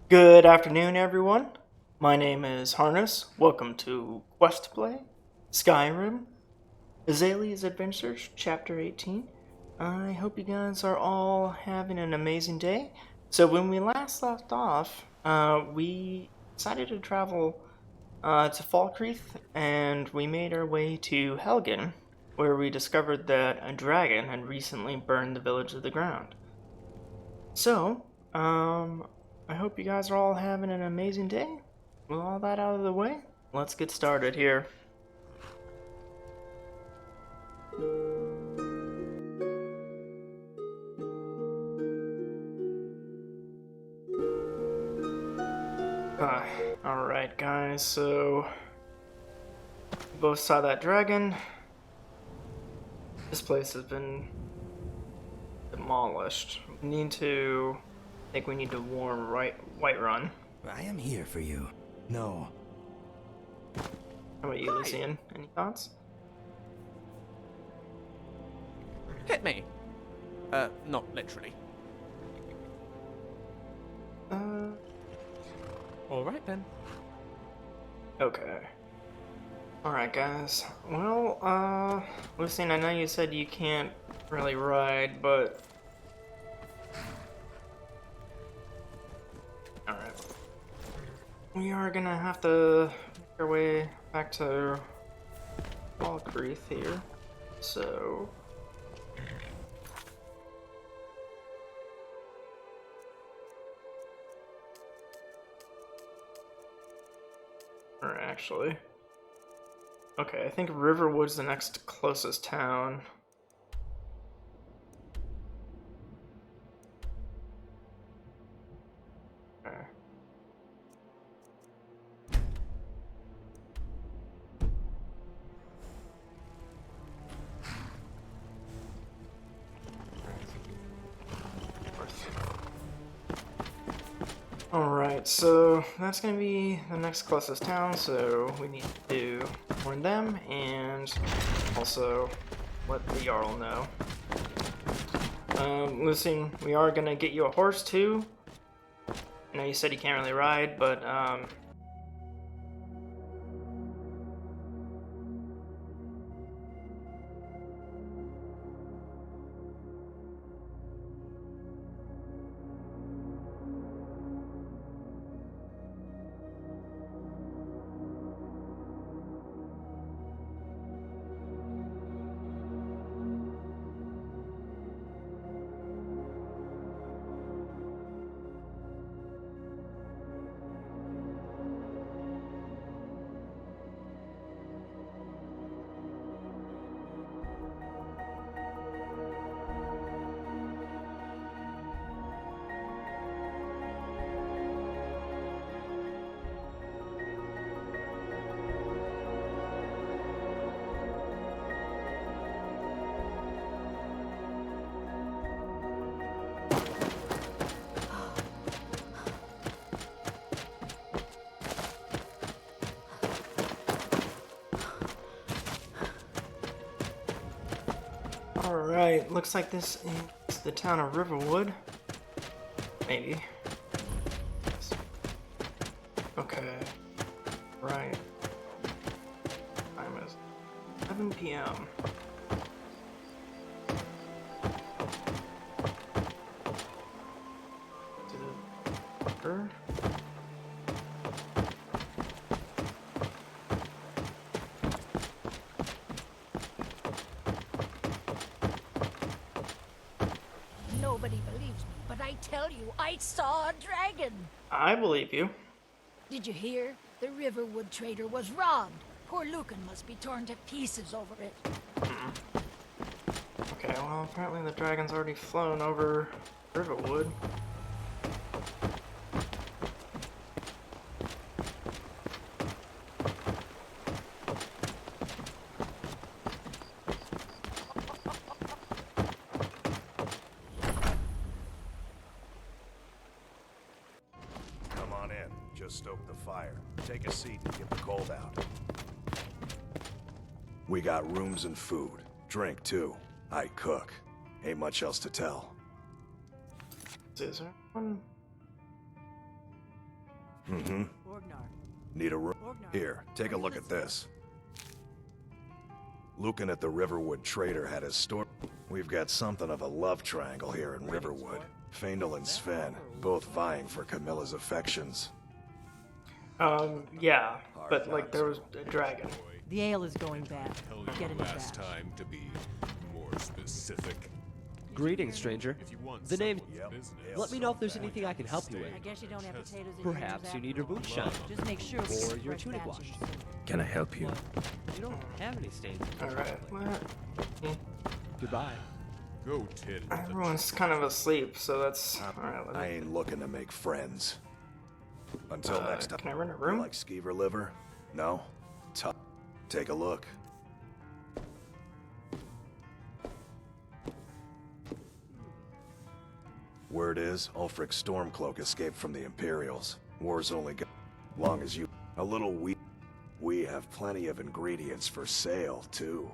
Good afternoon, everyone. My name is Harness. Welcome to Questplay, Skyrim, AZALEA'S Adventures, Chapter 18. I hope you guys are all having an amazing day. So when we last left off, we decided to travel to Falkreath, and we made our way to Helgen, where we discovered that a dragon had recently burned the village to the ground. So, I hope you guys are all having an amazing day. With all that out of the way, let's get started here. Alright guys, so we both saw that dragon. This place has been demolished. I think we need to warn Whiterun. I am here for you. No. How about you, Lucian? Any thoughts? Hit me. Not literally. Alright then. Okay. Alright guys. Well, Lucian, I know you said you can't really ride, but... Alright. We are gonna have to make our way back to Falkreath here, so... Or actually... Okay, I think Riverwood's the next closest town. Okay. Alright, so that's gonna be the next closest town, so we need to warn them and also let the Jarl know. Lucian, we are gonna get you a horse too. I know you said you can't really ride, but alright, looks like this is the town of Riverwood. Maybe. Okay. Right. Time is 11 p.m. Nobody believes me, but I tell you, I saw a dragon! I believe you. Did you hear? The Riverwood trader was robbed. Poor Lucan must be torn to pieces over it. Okay, well, apparently the dragon's already flown over Riverwood. Come on in. Just stoke the fire. Take a seat and get the cold out. We got rooms and food. Drink, too. I cook. Ain't much else to tell. Is there one? Mm-hmm. Orgnar. Need a room? Orgnar. Here, take a look at this. Looking at the Riverwood trader had his store. We've got something of a love triangle here in Riverwood. Faendal and Sven, both vying for Camilla's affections. Yeah, but like there was a dragon. The ale is going bad. Tell Get you in the last bath. time to be more specific. Greetings, stranger. If you want The name. Yep. business, Let me know if there's anything I can help you with. I guess you don't have potatoes in your Perhaps juice you need your after all. boots shined. Just make sure we Or get your fresh tunic batches washed. soon. Can I help you? You don't have any stains. Alright, well, Goodbye. go tend to everyone's kind of asleep, so that's... Alright, I let me... ain't looking to make friends. Until next time. Can I rent a You room? like skeever liver? No? Tough. Take a look. Word is, Ulfric's Stormcloak escaped from the Imperials. War's only got long as you... A little we have plenty of ingredients for sale, too.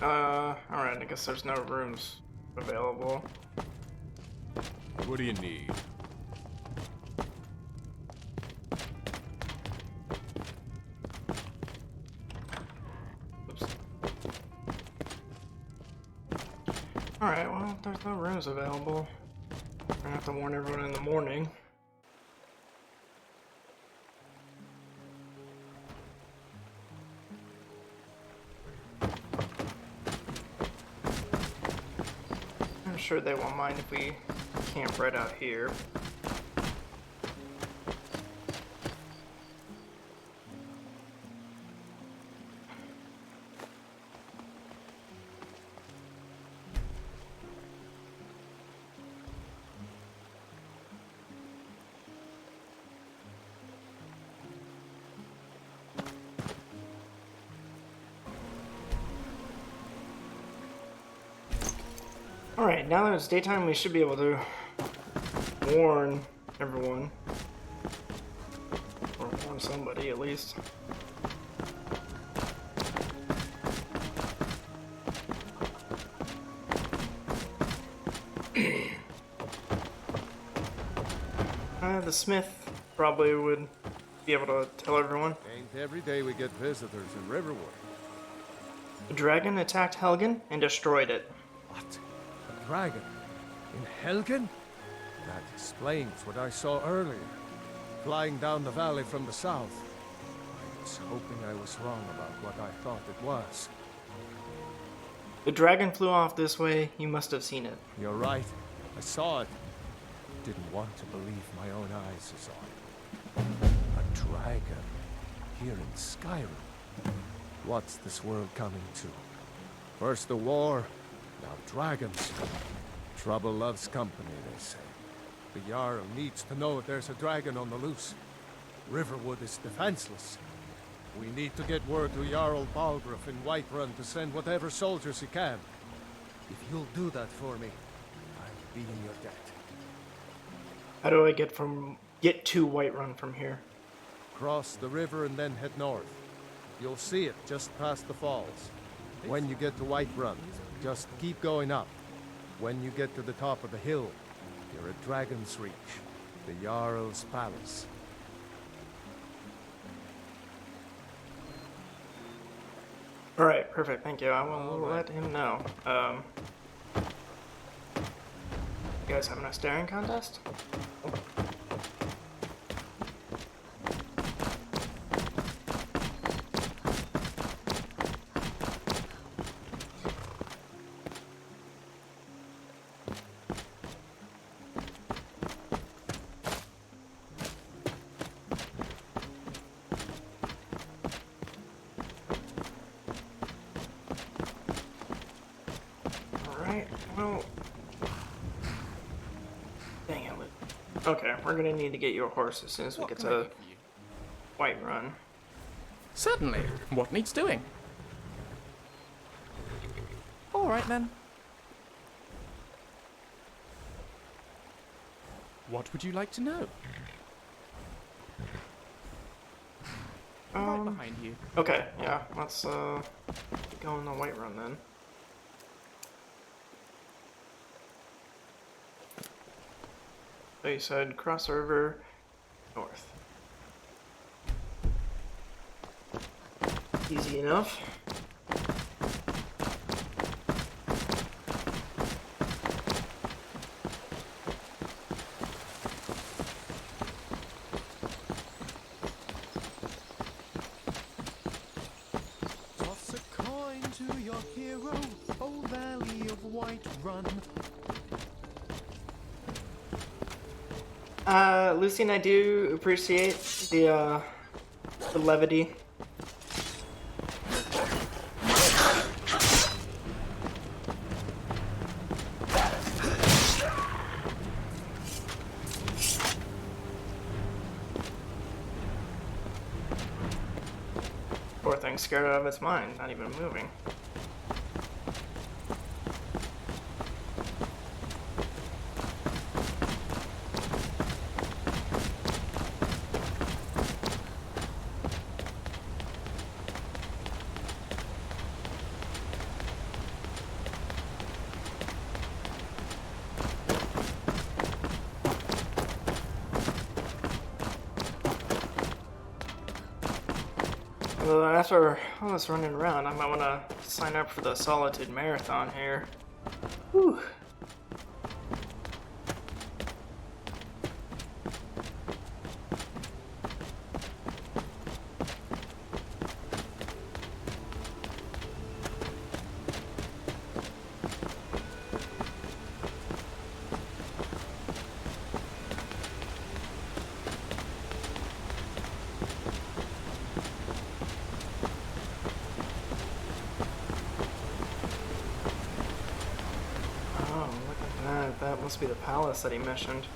Alright, I guess there's no rooms available. What do you need? Oops. Alright, well, there's no rooms available. I'm gonna have to warn everyone in the morning. I'm sure they won't mind if we camp right out here. Alright, now that it's daytime, we should be able to warn everyone. Or warn somebody, at least. The smith probably would be able to tell everyone. Ain't every day we get visitors in Riverwood. The dragon attacked Helgen and destroyed it. What? A dragon? In Helgen? That explains what I saw earlier. Flying down the valley from the south. I was hoping I was wrong about what I thought it was. The dragon flew off this way. You must have seen it. You're right. I saw it. Didn't want to believe my own eyes as I saw it. A dragon. Here in Skyrim. What's this world coming to? First the war, now dragons. Trouble loves company, they say. The Jarl needs to know there's a dragon on the loose. Riverwood is defenseless. We need to get word to Jarl Balgruuf in Whiterun to send whatever soldiers he can. If you'll do that for me, I'll be in your debt. How do I get to Whiterun from here? Cross the river and then head north. You'll see it just past the falls. When you get to Whiterun, just keep going up. When you get to the top of the hill, you're at Dragon's Reach, the Jarl's palace. Alright, perfect, thank you. I will let him know. You guys having a staring contest? Alright, well... Dang it. Okay, we're gonna need to get you a horse as soon as we What get can I to do for you? Whiterun. Certainly. What needs doing? All right then. What would you like to know? Right behind you. Okay, yeah, let's get going to Whiterun then. So you said cross the river, North. Easy enough. Toss a coin to your hero, O Valley of Whiterun. Lucian, I do appreciate the levity. Poor thing scared out of its mind, not even moving. Well, after all this running around, I might want to sign up for the Solitude Marathon here. Whew. That must be the palace that he mentioned.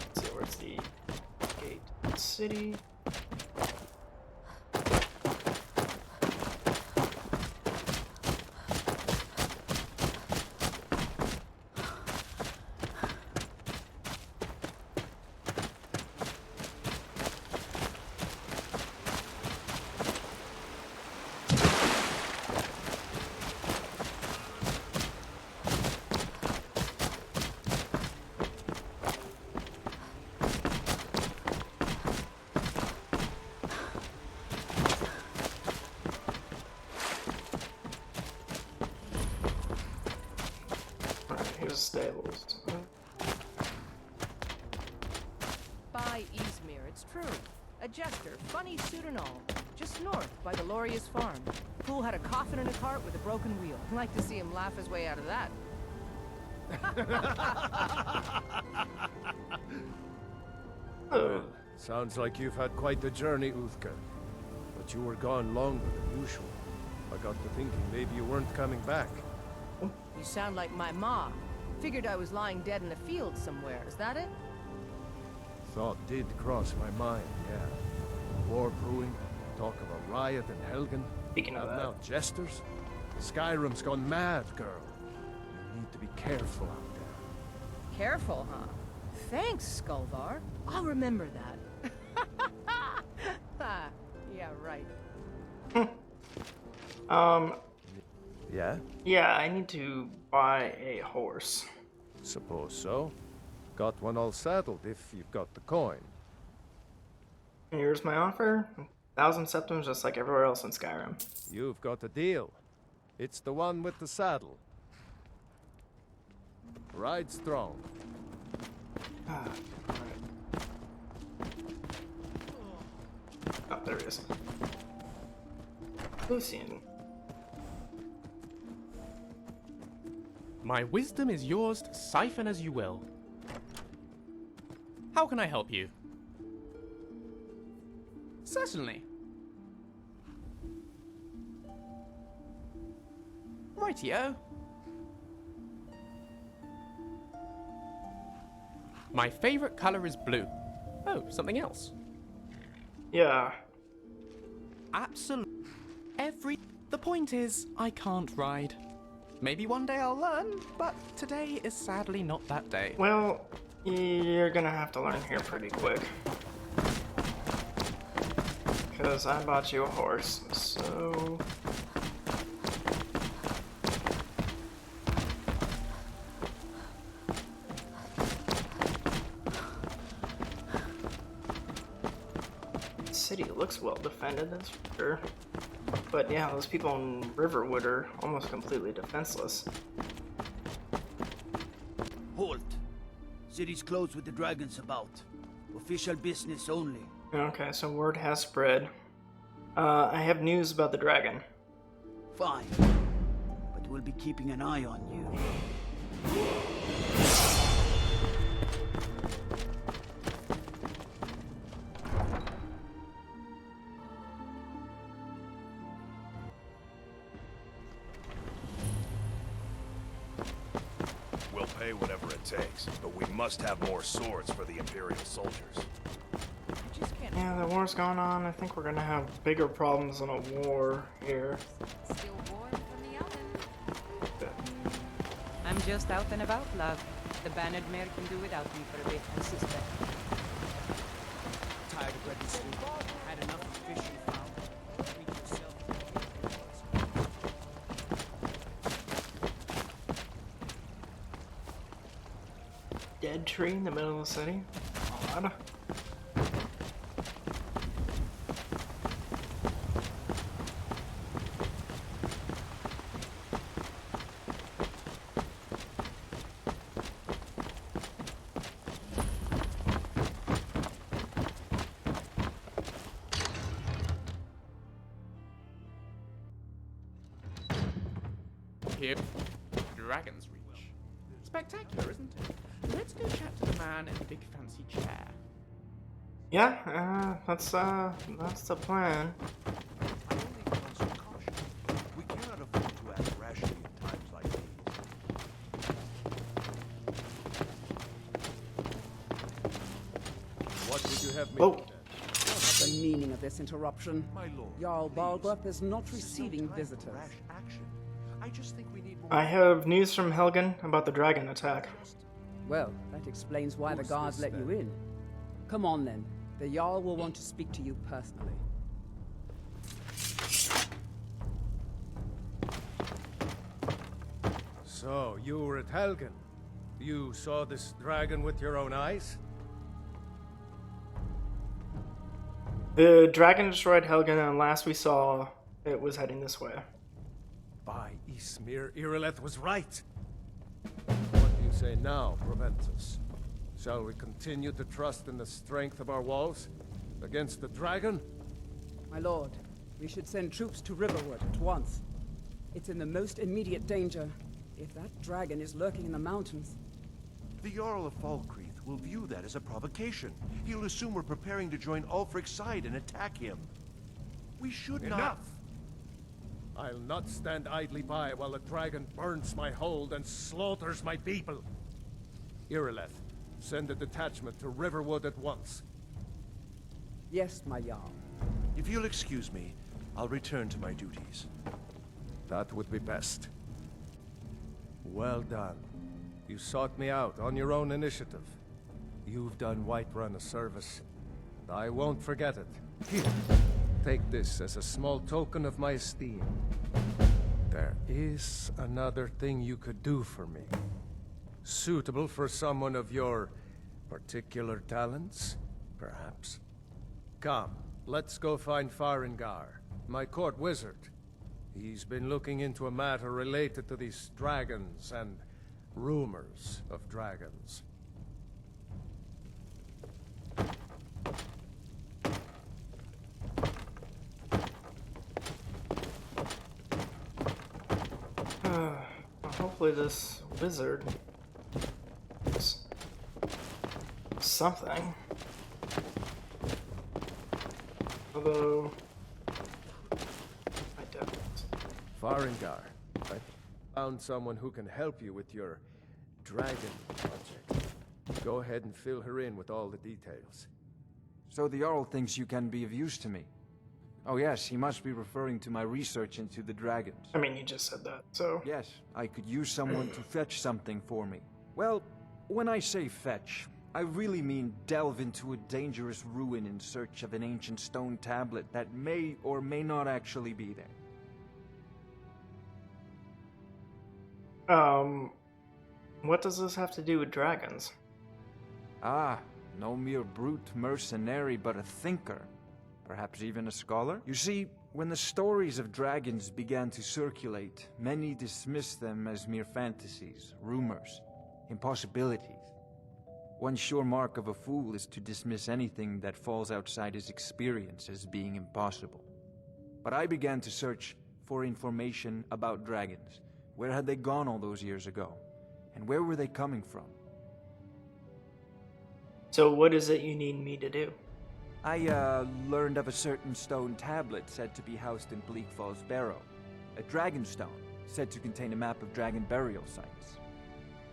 Let's see, where's the gate? City. Stables. By Izmir, it's true. A jester, funny suit and all. Just north, by the Lauria's farm. Fool had a coffin in a cart with a broken wheel. I'd like to see him laugh his way out of that. Well, sounds like you've had quite the journey, Uthka. But you were gone longer than usual. I got to thinking maybe you weren't coming back. You sound like my ma. Figured I was lying dead in a field somewhere. Is that it? Thought did cross my mind, yeah. War brewing, talk of a riot in Helgen. Speaking of that. Now jesters. Skyrim's gone mad, girl. You need to be careful out there. Careful, huh? Thanks, Skullvar. I'll remember that. Yeah, right. Yeah? Yeah, I need to buy a horse. Suppose so. Got one all saddled if you've got the coin. Here's my offer. 1,000 septims just like everywhere else in Skyrim. You've got a deal. It's the one with the saddle. Ride strong. Alright. Oh, there he is. Lucian. My wisdom is yours to siphon as you will. How can I help you? Certainly. Rightio. My favorite color is blue. Oh, something else? Yeah. Absolutely. The point is, I can't ride. Maybe one day I'll learn, but today is sadly not that day. Well, you're gonna have to learn here pretty quick. Because I bought you a horse, so... The city looks well defended, that's for sure. But yeah, those people in Riverwood are almost completely defenseless. Halt! City's closed with the dragons about. Official business only. Okay, so word has spread. I have news about the dragon. Fine. But we'll be keeping an eye on you. We'll pay whatever it takes, but we must have more swords for the Imperial soldiers. Yeah, the war's going on. I think we're gonna have bigger problems than a war here. Still warm from the oven. I'm just out and about, love. The bannered mare can do without me for a bit, I suspect. Tired of registering. Had enough of fishing foul. Treat yourself. Dead tree in the middle of the city? Odd. Here, Dragon's Reach. Spectacular, isn't it? Let's go chat to the man in the big fancy chair. Yeah, that's the plan. Only constant caution. We cannot afford to act rashly in times like these. What would you have me Oh. do then? What's the meaning of this interruption? My lord, Jarl please. Balgrup is not This is no receiving time for visitors. rash action. I just think we need more. I have news from Helgen about the dragon attack. Well, that explains why the Who's guards this, let you then? in. Come on then. The Jarl will want to speak to you personally. So, you were at Helgen. You saw this dragon with your own eyes? The dragon destroyed Helgen, and last we saw, it was heading this way. By Ysmir, Irileth was right. What do you say now, Proventus? Shall we continue to trust in the strength of our walls against the dragon? My lord, we should send troops to Riverwood at once. It's in the most immediate danger. If that dragon is lurking in the mountains... The Jarl of Falkreath will view that as a provocation. He'll assume we're preparing to join Ulfric's side and attack him. We should not... Enough! I'll not stand idly by while the dragon burns my hold and slaughters my people. Irileth, send a detachment to Riverwood at once. Yes, my Jarl. If you'll excuse me, I'll return to my duties. That would be best. Well done. You sought me out on your own initiative. You've done Whiterun a service. I won't forget it. Here, take this as a small token of my esteem. There is another thing you could do for me. Suitable for someone of your particular talents, perhaps. Come, let's go find Farengar, my court wizard. He's been looking into a matter related to these dragons and rumors of dragons. Hopefully this wizard is something. Although I doubt it. Farengar, I found someone who can help you with your dragon project. Go ahead and fill her in with all the details. So the Jarl thinks you can be of use to me. Oh yes, he must be referring to my research into the dragons. I mean, you just said that, so... Yes, I could use someone to fetch something for me. Well, when I say fetch, I really mean delve into a dangerous ruin in search of an ancient stone tablet that may or may not actually be there. What does this have to do with dragons? Ah, no mere brute mercenary, but a thinker. Perhaps even a scholar? You see, when the stories of dragons began to circulate, many dismissed them as mere fantasies, rumors, impossibilities. One sure mark of a fool is to dismiss anything that falls outside his experience as being impossible. But I began to search for information about dragons. Where had they gone all those years ago? And where were they coming from? So what is it you need me to do? I, learned of a certain stone tablet said to be housed in Bleak Falls Barrow. A dragon stone, said to contain a map of dragon burial sites.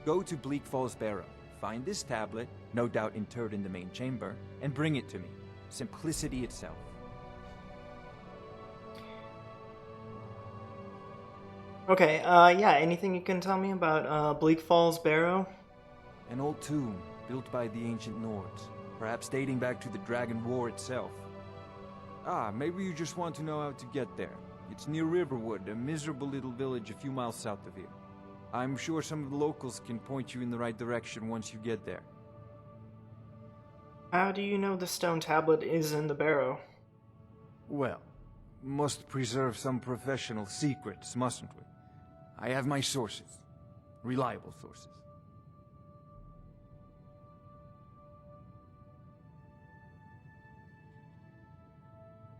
Go to Bleak Falls Barrow, find this tablet, no doubt interred in the main chamber, and bring it to me. Simplicity itself. Okay, yeah, anything you can tell me about, Bleak Falls Barrow? An old tomb, built by the ancient Nords. Perhaps dating back to the Dragon War itself. Ah, maybe you just want to know how to get there. It's near Riverwood, a miserable little village a few miles south of here. I'm sure some of the locals can point you in the right direction once you get there. How do you know the stone tablet is in the barrow? Well, must preserve some professional secrets, mustn't we? I have my sources. Reliable sources.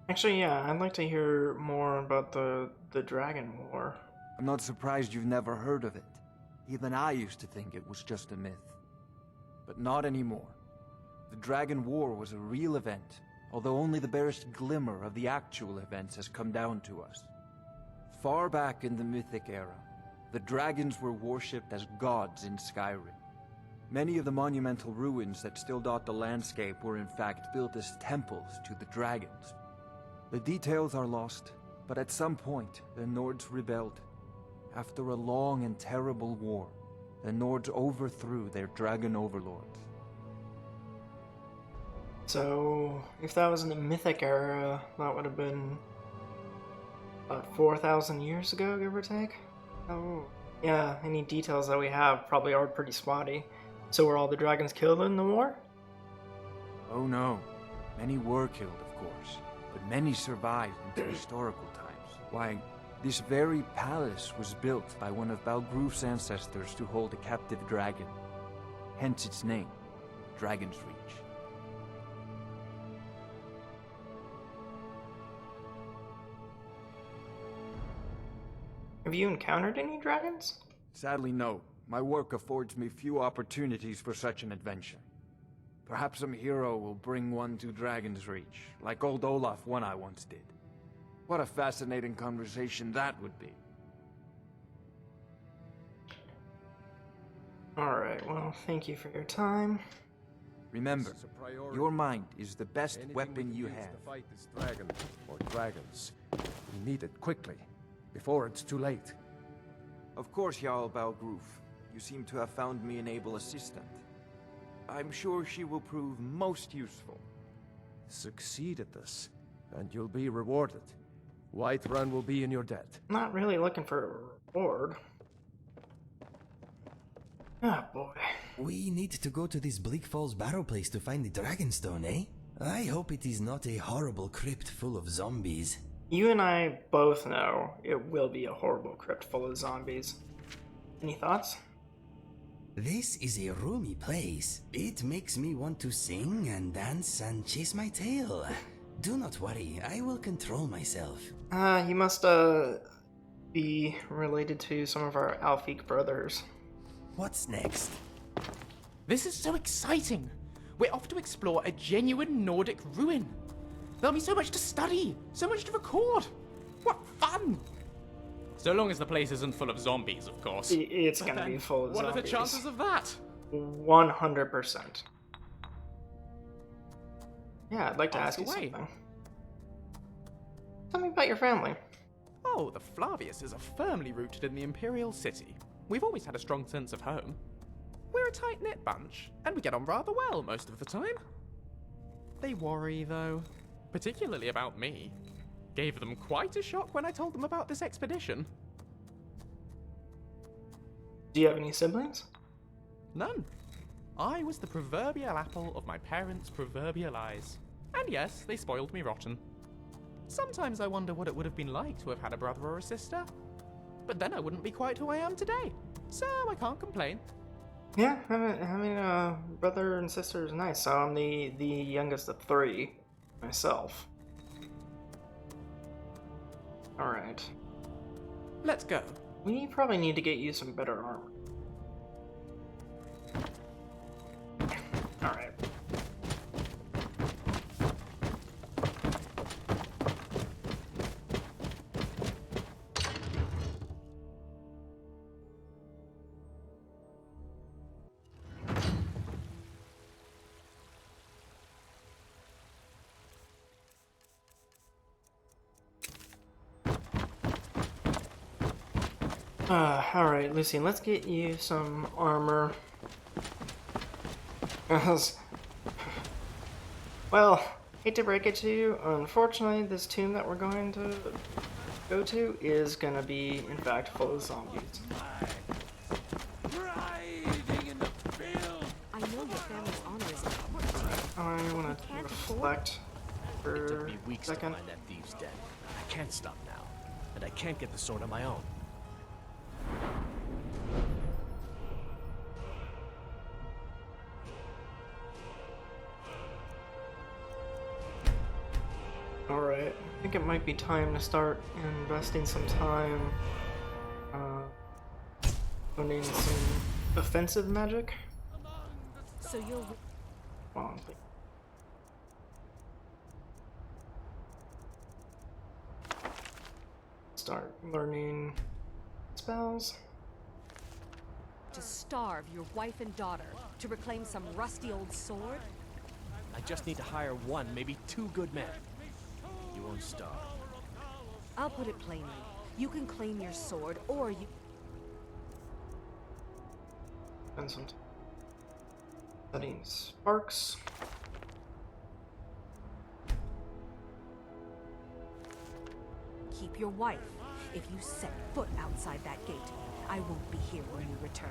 Actually, yeah, I'd like to hear more about the Dragon War. I'm not surprised you've never heard of it. Even I used to think it was just a myth. But not anymore. The Dragon War was a real event, although only the barest glimmer of the actual events has come down to us. Far back in the Mythic era, the dragons were worshipped as gods in Skyrim. Many of the monumental ruins that still dot the landscape were in fact built as temples to the dragons. The details are lost, but at some point, the Nords rebelled. After a long and terrible war, the Nords overthrew their dragon overlords. So, if that was in the Mythic era, that would have been about 4,000 years ago, give or take? Oh, yeah, any details that we have probably are pretty spotty. So were all the dragons killed in the war? Oh no, many were killed, of course, but many survived into historical times. Why, this very palace was built by one of Balgroof's ancestors to hold a captive dragon. Hence its name, Dragon's Reach. Have you encountered any dragons? Sadly, no. My work affords me few opportunities for such an adventure. Perhaps some hero will bring one to Dragon's Reach, like old Olaf one I once did. What a fascinating conversation that would be. Alright, well, thank you for your time. Remember, your mind is the best weapon you have. To fight this dragon, or dragons. We need it quickly, before it's too late. Of course, Jarl Balgroof. You seem to have found me an able assistant. I'm sure she will prove most useful. Succeed at this, and you'll be rewarded. Whiterun will be in your debt. Not really looking for a reward. Ah, boy. We need to go to this Bleak Falls Barrow place to find the Dragonstone, eh? I hope it is not a horrible crypt full of zombies. You and I both know it will be a horrible crypt full of zombies. Any thoughts? This is a roomy place. It makes me want to sing and dance and chase my tail. Do not worry, I will control myself. You must, be related to some of our Alfiq brothers. What's next? This is so exciting! We're off to explore a genuine Nordic ruin. There'll be so much to study, so much to record. What fun! So long as the place isn't full of zombies, of course. It's gonna be full of what zombies. What are the chances of that? 100%. Yeah, I'd like to ask you something. Tell me about your family. Oh, the Flaviuses are firmly rooted in the Imperial City. We've always had a strong sense of home. We're a tight-knit bunch, and we get on rather well most of the time. They worry, though, particularly about me. Gave them quite a shock when I told them about this expedition. Do you have any siblings? None. I was the proverbial apple of my parents' proverbial eyes. And yes, they spoiled me rotten. Sometimes I wonder what it would have been like to have had a brother or a sister. But then I wouldn't be quite who I am today. So I can't complain. Yeah, having a brother and sister is nice. So I'm the youngest of 3 myself. Alright. Let's go. We probably need to get you some better armor. Alright. Alright, Lucian, let's get you some armor. Well, hate to break it to you, unfortunately this tomb that we're going to go to is gonna be, in fact, full of zombies. I know your family's honor is important to you. I want to reflect for It took me a weeks to second. find that thieves' den. I can't stop now, and I can't get the sword on my own. Alright, I think it might be time to start investing some time owning some offensive magic. So you'll... Come on, please. Start learning spells. to starve your wife and daughter to reclaim some rusty old sword? I just need to hire one, maybe 2 good men. You won't starve. I'll put it plainly. You can claim your sword, or you... And some studying sparks. Keep your wife. If you set foot outside that gate, I won't be here when you return.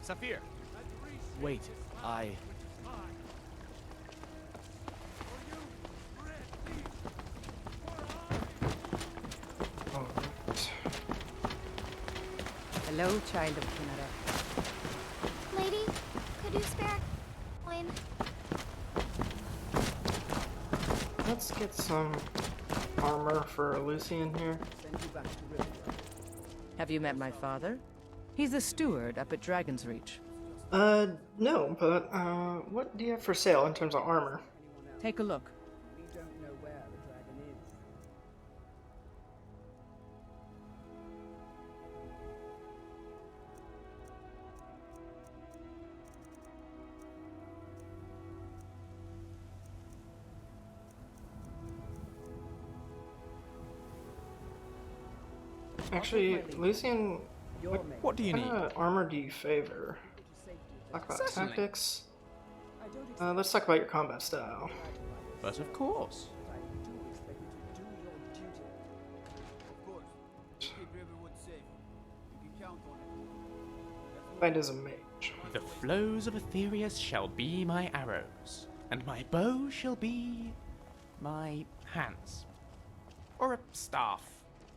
Saphir! Wait, I... Hello, child of Chimera. Lady, could you spare coin? Let's get some armor for Lucian here. Have you met my father? He's the steward up at Dragon's Reach. No, but, what do you have for sale in terms of armor? Take a look. We don't know where the dragon is. Actually, Lucian, what do you need? What kind of armor do you favor? Talk about Certainly. tactics. Let's talk about your combat style. But of course. Fight as a mage. The flows of Aetherius shall be my arrows, and my bow shall be my hands. Or a staff,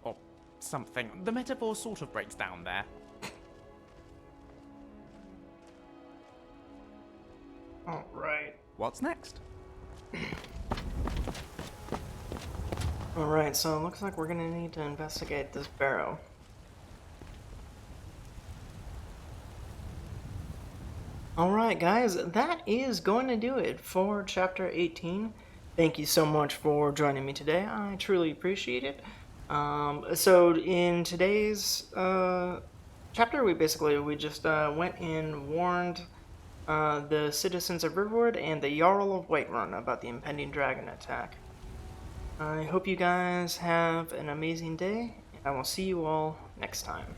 or something. The metaphor sort of breaks down there. Alright. What's next? Alright, so it looks like we're gonna need to investigate this barrow. Alright guys, that is going to do it for Chapter 18. Thank you so much for joining me today. I truly appreciate it. So in today's chapter, we just went and warned the citizens of Riverwood and the Jarl of Whiterun about the impending dragon attack. I hope you guys have an amazing day, and I will see you all next time.